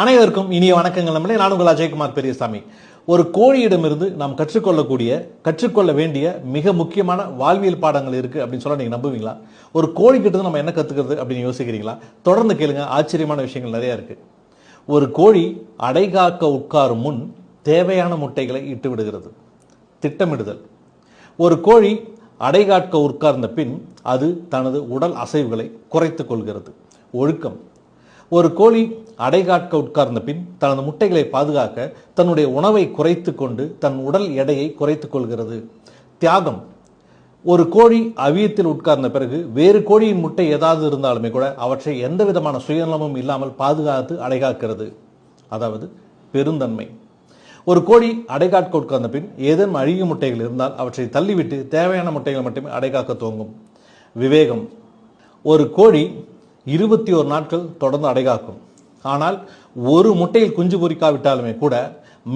அனைவருக்கும் இனிய வணக்கங்கள். நம்மளே நான் உங்கள் அஜய்குமார் பெரியசாமி. ஒரு கோழியிடமிருந்து நாம் கற்றுக்கொள்ள வேண்டிய மிக முக்கியமான வாழ்வியல் பாடங்கள் இருக்கு அப்படின்னு சொல்ல நீங்க நம்புவீங்களா? ஒரு கோழி கிட்ட நம்ம என்ன கத்துக்கிறது அப்படின்னு யோசிக்கிறீங்களா? தொடர்ந்து கேளுங்க, ஆச்சரியமான விஷயங்கள் நிறைய இருக்கு. ஒரு கோழி அடைகாக்க உட்காரும் முன் தேவையான முட்டைகளை இட்டு விடுகிறது. திட்டமிடுதல். ஒரு கோழி அடைகாக்க உட்கார்ந்த பின் அது தனது உடல் அசைவுகளை குறைத்துக் கொள்கிறது. ஒழுக்கம். ஒரு கோழி அடைகாக்க உட்கார்ந்த பின் தனது முட்டைகளை பாதுகாக்க தன்னுடைய உணவை குறைத்து கொண்டு தன் உடல் எடையை குறைத்துக் கொள்கிறது. தியாகம். ஒரு கோழி அவியத்தில் உட்கார்ந்த பிறகு வேறு கோழியின் முட்டை ஏதாவது இருந்தாலுமே கூட அவற்றை எந்த விதமான சுயநலமும் இல்லாமல் பாதுகாத்து அடைகாக்கிறது. அதாவது பெருந்தன்மை. ஒரு கோழி அடைகாக்க உட்கார்ந்த பின் ஏதேனும் அழுகிய முட்டைகள் இருந்தால் அவற்றை தள்ளிவிட்டு தேவையான முட்டைகளை மட்டுமே அடைகாக்க துவங்கும். விவேகம். ஒரு கோழி 21 நாட்கள் தொடர்ந்து அடைகாக்கும். ஆனால் ஒரு முட்டையில் குஞ்சு பொரிக்காவிட்டாலுமே கூட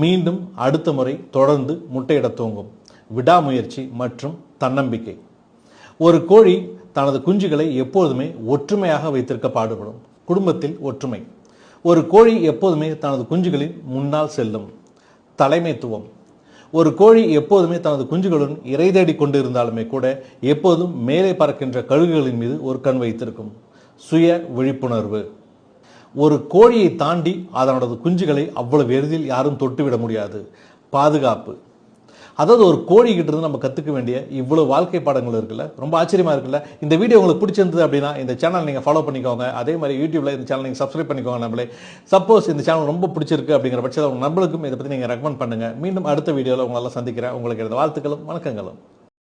மீண்டும் அடுத்த முறை தொடர்ந்து முட்டையிட துவங்கும். விடாமுயற்சி மற்றும் தன்னம்பிக்கை. ஒரு கோழி தனது குஞ்சுகளை எப்போதுமே ஒற்றுமையாக வைத்திருக்க பாடுபடும். குடும்பத்தில் ஒற்றுமை. ஒரு கோழி எப்போதுமே தனது குஞ்சுகளின் முன்னால் செல்லும். தலைமைத்துவம். ஒரு கோழி எப்போதுமே தனது குஞ்சுகளுடன் இறை தேடி கொண்டிருந்தாலுமே கூட எப்போதும் மேலே பறக்கின்ற கழுகுகளின் மீது ஒரு கண் வைத்திருக்கும். சுய விழிப்புணர்வு. ஒரு கோழியை தாண்டி அதனோட குஞ்சுகளை அவ்வளவு எளிதில் யாரும் தொட்டுவிட முடியாது. பாதுகாப்பு. அதாவது ஒரு கோழி கிட்ட இருந்து நம்ம கத்துக்க வேண்டிய இவ்வளவு வாழ்க்கை பாடங்கள் இருக்குல்ல, ரொம்ப ஆச்சரியமா இருக்குல்ல. இந்த வீடியோ உங்களுக்கு பிடிச்சிருந்தது அப்படின்னா இந்த சேனல் நீங்க ஃபாலோ பண்ணிக்கோங்க. அதே மாதிரி யூடியூப்ல இந்த சேனல் நீங்க சப்ஸ்கிரைப் பண்ணிக்கோங்க. நம்மளே சப்போஸ் இந்த சேனல் ரொம்ப பிடிச்சிருக்கு அப்படிங்கிற பட்சத்தில் உங்க நண்பர்களுக்கும் இதை பத்தி நீங்க ரெக்கமெண்ட் பண்ணுங்க. மீண்டும் அடுத்த வீடியோவில் உங்களெல்லாம் சந்திக்கிறேன். உங்களுக்கு வாழ்த்துக்களும் வணக்கங்களும்.